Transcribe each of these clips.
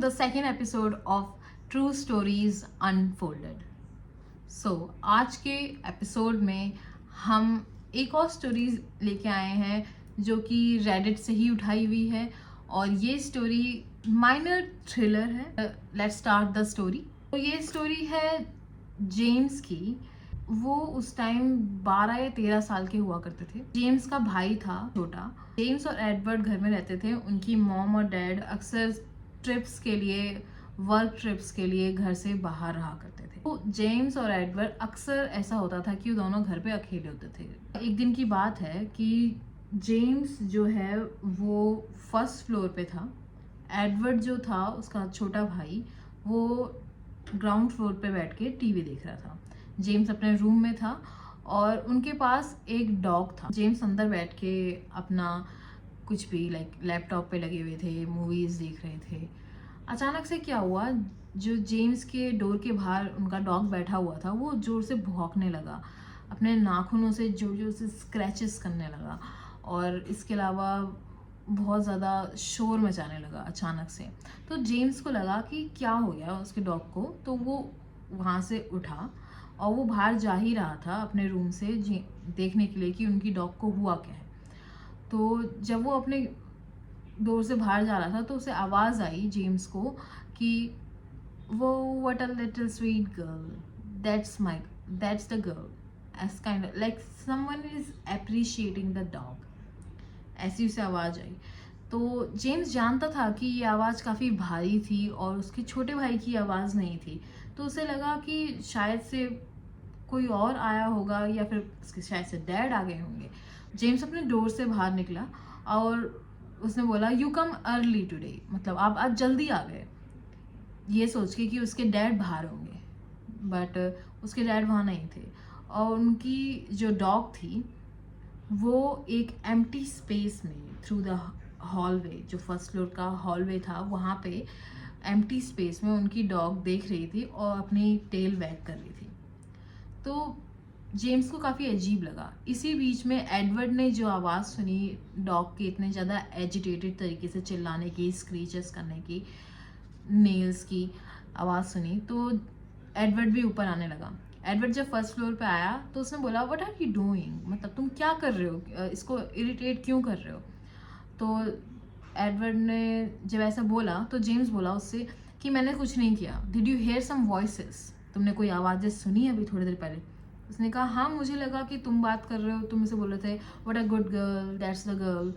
the second episode of True Stories Unfolded. So आज के episode में हम एक और स्टोरी लेके आए हैं जो कि रेडिट से ही उठाई हुई है और ये स्टोरी माइनर थ्रिलर है. Let's start the story. तो ये स्टोरी है जेम्स की. वो उस टाइम 12 या 13 साल के हुआ करते थे. जेम्स का भाई था छोटा. जेम्स और एडवर्ड घर में रहते थे. उनकी मॉम और डैड अक्सर ट्रिप्स के लिए, वर्क ट्रिप्स के लिए घर से बाहर रहा करते थे. तो जेम्स और एडवर्ड अक्सर ऐसा होता था कि वो दोनों घर पे अकेले होते थे. एक दिन की बात है कि जेम्स जो है वो फर्स्ट फ्लोर पे था. एडवर्ड जो था उसका छोटा भाई वो ग्राउंड फ्लोर पे बैठ के टीवी देख रहा था. जेम्स अपने रूम में था और उनके पास एक डॉग था. जेम्स अंदर बैठ के अपना कुछ भी लैपटॉप पे लगे हुए थे, मूवीज देख रहे थे. अचानक से क्या हुआ, जो जेम्स के डोर के बाहर उनका डॉग बैठा हुआ था वो जोर से भौंकने लगा. अपने नाखूनों से जोर जोर से स्क्रैचेस करने लगा और इसके अलावा बहुत ज़्यादा शोर मचाने लगा अचानक से. तो जेम्स को लगा कि क्या हो गया उसके डॉग को. तो वो वहाँ से उठा और वो बाहर जा ही रहा था अपने रूम से देखने के लिए कि उनकी डॉग को हुआ क्या है. तो जब वो अपने डोर से बाहर जा रहा था तो उसे आवाज़ आई जेम्स को कि वो what a little sweet girl, that's the girl, S kind like someone is appreciating the dog. ऐसी उसे आवाज़ आई. तो जेम्स जानता था कि ये आवाज़ काफ़ी भारी थी और उसके छोटे भाई की आवाज़ नहीं थी. तो उसे लगा कि शायद से कोई और आया होगा या फिर उसके शायद से डैड आ गए होंगे. जेम्स अपने डोर से बाहर निकला और उसने बोला यू कम अर्ली टुडे, मतलब आप आज जल्दी आ गए. ये सोच के कि उसके डैड बाहर होंगे, बट उसके डैड वहाँ नहीं थे. और उनकी जो डॉग थी वो एक एम्प्टी स्पेस में थ्रू द हॉलवे, जो फर्स्ट फ्लोर का हॉलवे था वहाँ पे एम्प्टी स्पेस में उनकी डॉग देख रही थी और अपनी टेल वैग कर रही थी. तो जेम्स को काफ़ी अजीब लगा. इसी बीच में एडवर्ड ने जो आवाज़ सुनी डॉग के इतने ज़्यादा एजिटेटेड तरीके से चिल्लाने की, स्क्रीचेस करने की, नेल्स की आवाज़ सुनी तो एडवर्ड भी ऊपर आने लगा. एडवर्ड जब फर्स्ट फ्लोर पे आया तो उसने बोला व्हाट आर यू डूइंग, मतलब तुम क्या कर रहे हो, इसको इरिटेट क्यों कर रहे हो. तो एडवर्ड ने जब ऐसा बोला तो जेम्स बोला उससे कि मैंने कुछ नहीं किया. Did you hear some voices, तुमने कोई आवाज़ें सुनी अभी थोड़ी देर पहले. उसने कहा हाँ मुझे लगा कि तुम बात कर रहे हो, तुम इसे बोल रहे थे what a good girl, that's the girl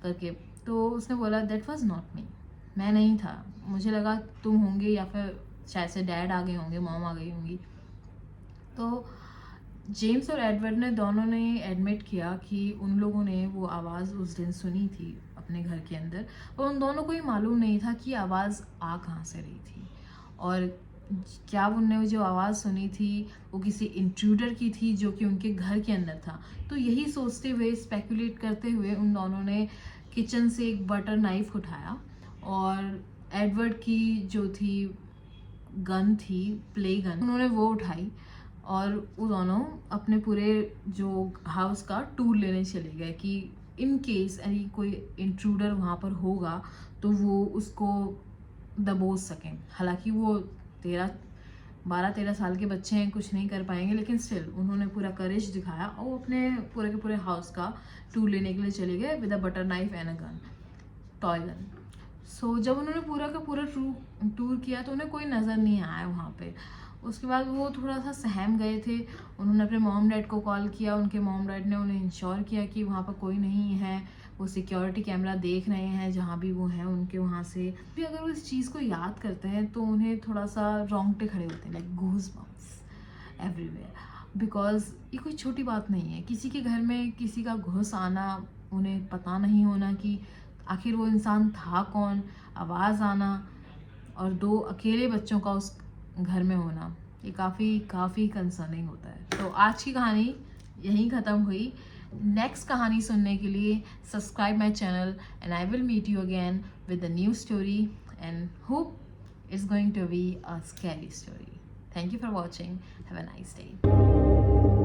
करके. तो उसने बोला दैट वाज नॉट मी, मैं नहीं था, मुझे लगा तुम होंगे या फिर शायद से डैड आ गए होंगे, मॉम आ गई होंगी. तो जेम्स और एडवर्ड ने दोनों ने एडमिट किया कि उन लोगों ने वो आवाज़ उस दिन सुनी थी अपने घर के अंदर, और उन दोनों को ही मालूम नहीं था कि आवाज़ आ कहाँ से रही थी और क्या उनने जो आवाज़ सुनी थी वो किसी इंट्रूडर की थी जो कि उनके घर के अंदर था. तो यही सोचते हुए, स्पेकुलेट करते हुए उन दोनों ने किचन से एक बटर नाइफ उठाया और एडवर्ड की जो थी गन थी, प्ले गन, उन्होंने वो उठाई और वो दोनों अपने पूरे जो हाउस का टूर लेने चले गए कि इन केस यानी कोई इंट्रूडर वहाँ पर होगा तो वो उसको दबोच सकें. हालांकि वो 12-13 साल के बच्चे हैं, कुछ नहीं कर पाएंगे, लेकिन स्टिल उन्होंने पूरा करेज दिखाया और वो अपने पूरे के पूरे हाउस का टूर लेने के लिए चले गए with a butter knife and a gun, toy gun. So जब उन्होंने पूरा का पूरा टूर किया तो उन्हें कोई नज़र नहीं आया वहाँ पे. उसके बाद वो थोड़ा सा सहम गए थे. उन्होंने अपने मॉम डैड को कॉल किया. उनके मॉम डैड ने उन्हें इंश्योर किया कि वहाँ पर कोई नहीं है, वो सिक्योरिटी कैमरा देख रहे हैं जहाँ भी वो हैं उनके वहाँ से. फिर अगर वो इस चीज़ को याद करते हैं तो उन्हें थोड़ा सा रोंगटे खड़े होते हैं, like goose bumps everywhere, because ये कोई छोटी बात नहीं है. किसी के घर में किसी का घुस आना, उन्हें पता नहीं होना कि आखिर वो इंसान था कौन, आवाज़ आना और 2 अकेले बच्चों का उस घर में होना, ये काफ़ी कंसर्निंग होता है. तो आज की कहानी यहीं ख़त्म हुई. नेक्स्ट कहानी सुनने के लिए subscribe my channel and I will meet you again with a new story and hope it's going to be a scary story. Thank you for watching. Have a nice day.